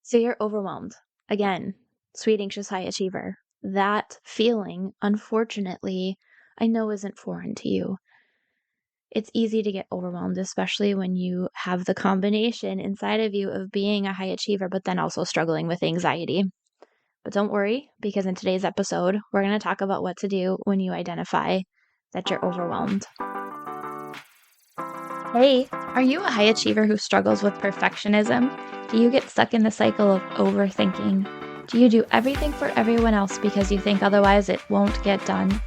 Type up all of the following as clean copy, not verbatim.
So you're overwhelmed. Again, sweet, anxious, high achiever. That feeling, unfortunately, I know isn't foreign to you. It's easy to get overwhelmed, especially when you have the combination inside of you of being a high achiever, but then also struggling with anxiety. But don't worry, because in today's episode, we're going to talk about what to do when you identify that you're overwhelmed. Hey, are you a high achiever who struggles with perfectionism? Do you get stuck in the cycle of overthinking? Do you do everything for everyone else because you think otherwise it won't get done?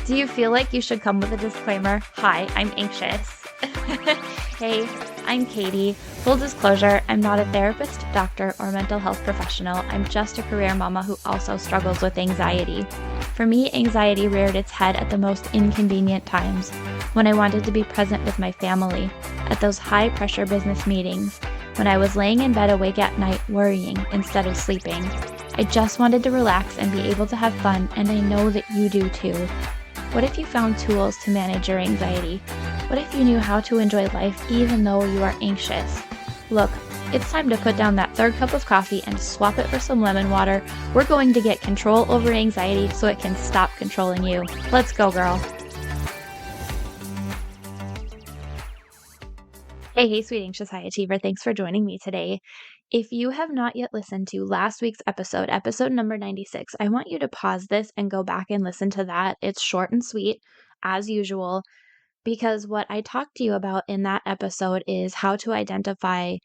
Do you feel like you should come with a disclaimer? Hi, I'm anxious. Hey, I'm Katy. Full disclosure, I'm not a therapist, doctor, or mental health professional. I'm just a career mama who also struggles with anxiety. For me, anxiety reared its head at the most inconvenient times, when I wanted to be present with my family, at those high-pressure business meetings, when I was laying in bed awake at night worrying instead of sleeping. I just wanted to relax and be able to have fun, and I know that you do too. What if you found tools to manage your anxiety? What if you knew how to enjoy life even though you are anxious? Look, it's time to put down that third cup of coffee and swap it for some lemon water. We're going to get control over anxiety so it can stop controlling you. Let's go, girl. Hey, sweet, anxious, high achiever. Thanks for joining me today. If you have not yet listened to last week's episode number 96, I want you to pause this and go back and listen to that. It's short and sweet, as usual, because what I talked to you about in that episode is how to identify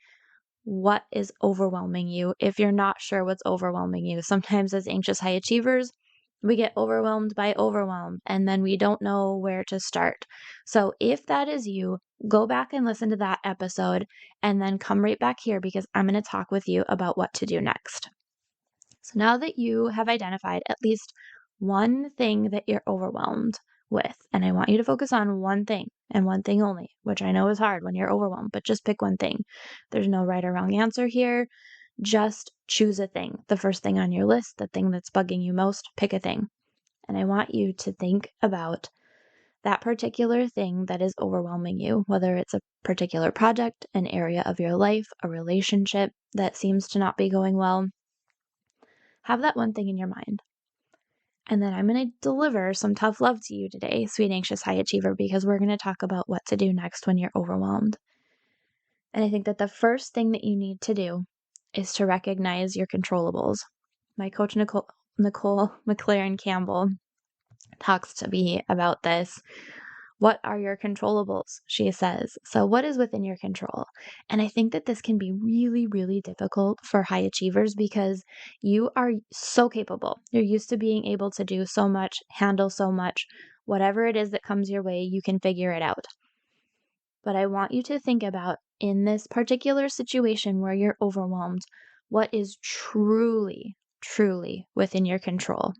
what is overwhelming you if you're not sure what's overwhelming you. Sometimes as anxious high achievers, we get overwhelmed by overwhelm and then we don't know where to start. So if that is you, go back and listen to that episode and then come right back here because I'm going to talk with you about what to do next. So now that you have identified at least one thing that you're overwhelmed with, and I want you to focus on one thing and one thing only, which I know is hard when you're overwhelmed, but just pick one thing. There's no right or wrong answer here. Just choose a thing. The first thing on your list, the thing that's bugging you most, pick a thing. And I want you to think about that particular thing that is overwhelming you, whether it's a particular project, an area of your life, a relationship that seems to not be going well. Have that one thing in your mind. And then I'm going to deliver some tough love to you today, sweet, anxious, high achiever, because we're going to talk about what to do next when you're overwhelmed. And I think that the first thing that you need to do is to recognize your controllables. My coach, Nicole McLaren Campbell, talks to me about this. What are your controllables? She says. So what is within your control? And I think that this can be really, really difficult for high achievers because you are so capable. You're used to being able to do so much, handle so much. Whatever it is that comes your way, you can figure it out. But I want you to think about in this particular situation where you're overwhelmed, what is truly, truly within your control,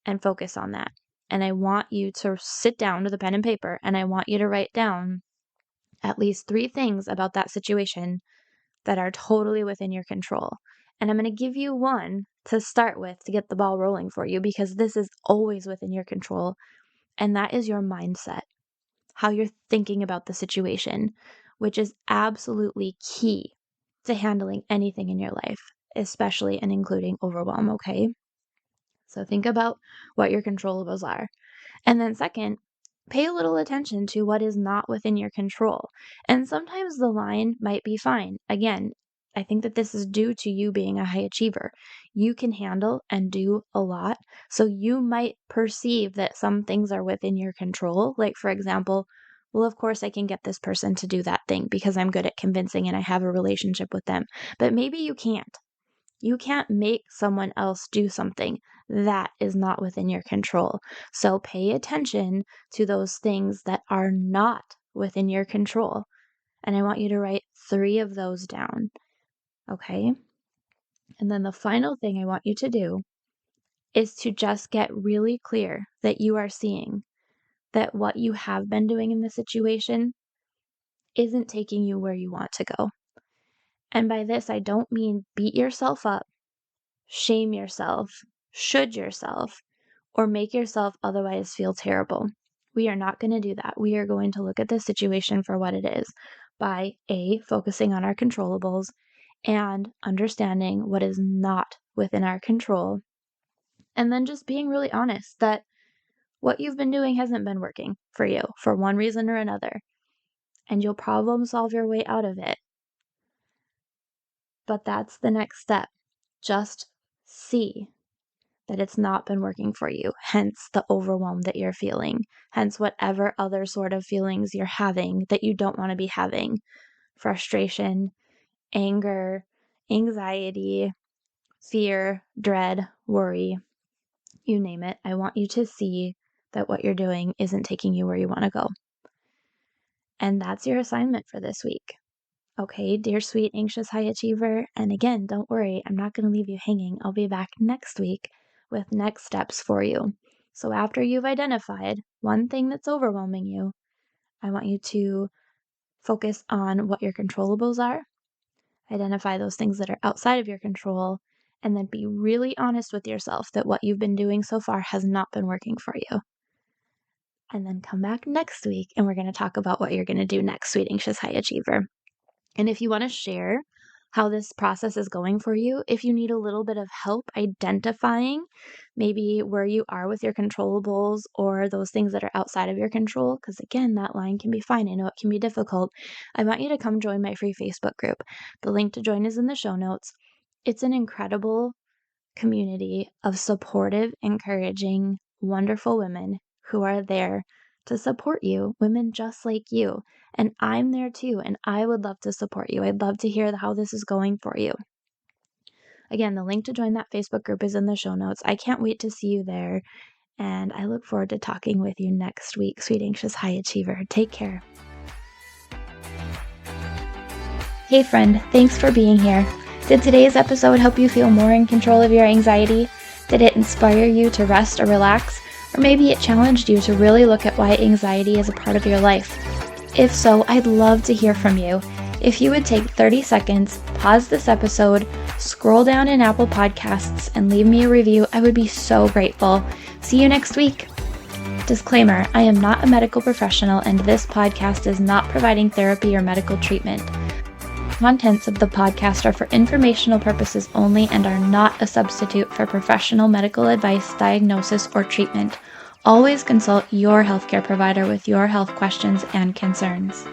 and focus on that. And I want you to sit down with a pen and paper and I want you to write down at least 3 things about that situation that are totally within your control. And I'm going to give you one to start with to get the ball rolling for you because this is always within your control. And that is your mindset, how you're thinking about the situation, which is absolutely key to handling anything in your life, especially and including overwhelm, okay? So think about what your controllables are. And then second, pay a little attention to what is not within your control. And sometimes the line might be fine. Again, I think that this is due to you being a high achiever. You can handle and do a lot. So you might perceive that some things are within your control. Like, for example, well, of course, I can get this person to do that thing because I'm good at convincing and I have a relationship with them. But maybe you can't. You can't make someone else do something that is not within your control. So pay attention to those things that are not within your control. And I want you to write 3 of those down. Okay? And then the final thing I want you to do is to just get really clear that you are seeing that what you have been doing in this situation isn't taking you where you want to go. And by this, I don't mean beat yourself up, shame yourself, should yourself, or make yourself otherwise feel terrible. We are not going to do that. We are going to look at this situation for what it is by A, focusing on our controllables, and understanding what is not within our control. And then just being really honest that what you've been doing hasn't been working for you for one reason or another. And you'll problem solve your way out of it. But that's the next step. Just see that it's not been working for you, hence the overwhelm that you're feeling, hence whatever other sort of feelings you're having that you don't want to be having. Frustration, anger, anxiety, fear, dread, worry, you name it. I want you to see that what you're doing isn't taking you where you want to go. And that's your assignment for this week. Okay, dear sweet anxious high achiever. And again, don't worry, I'm not going to leave you hanging. I'll be back next week with next steps for you. So after you've identified one thing that's overwhelming you, I want you to focus on what your controllables are, identify those things that are outside of your control, and then be really honest with yourself that what you've been doing so far has not been working for you. And then come back next week and we're going to talk about what you're going to do next, sweet anxious high achiever. And if you want to share how this process is going for you, if you need a little bit of help identifying maybe where you are with your controllables or those things that are outside of your control, because again, that line can be fine. I know it can be difficult. I want you to come join my free Facebook group. The link to join is in the show notes. It's an incredible community of supportive, encouraging, wonderful women who are there to support you, women just like you. And I'm there too, and I would love to support you. I'd love to hear how this is going for you. Again, the link to join that Facebook group is in the show notes. I can't wait to see you there, and I look forward to talking with you next week, sweet anxious high achiever. Take care. Hey friend, thanks for being here. Did today's episode help you feel more in control of your anxiety? Did it inspire you to rest or relax? Or maybe it challenged you to really look at why anxiety is a part of your life? If so, I'd love to hear from you. If you would take 30 seconds, pause this episode, scroll down in Apple Podcasts, and leave me a review, I would be so grateful. See you next week. Disclaimer, I am not a medical professional, and this podcast is not providing therapy or medical treatment. Contents of the podcast are for informational purposes only and are not a substitute for professional medical advice, diagnosis, or treatment. Always consult your healthcare provider with your health questions and concerns.